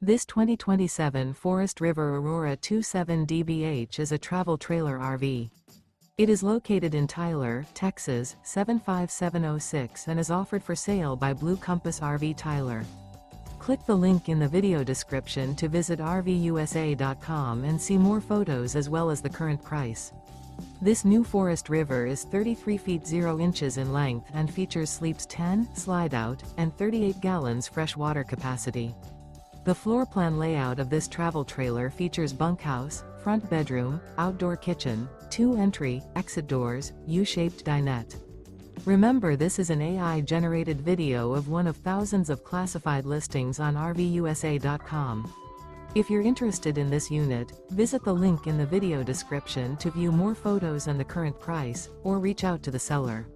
This 2027 Forest River Aurora 27 DBH is a travel trailer RV. It is located in Tyler, Texas, 75706 and is offered for sale by Blue Compass RV Tyler. Click the link in the video description to visit RVUSA.com and see more photos as well as the current price. This new Forest River is 33 feet 0 inches in length and features sleeps 10, slide-out, and 38 gallons fresh water capacity. The floor plan layout of this travel trailer features bunkhouse, front bedroom, outdoor kitchen, 2 entry, exit doors, U-shaped dinette. Remember, this is an AI-generated video of one of thousands of classified listings on RVUSA.com. If you're interested in this unit, visit the link in the video description to view more photos and the current price, or reach out to the seller.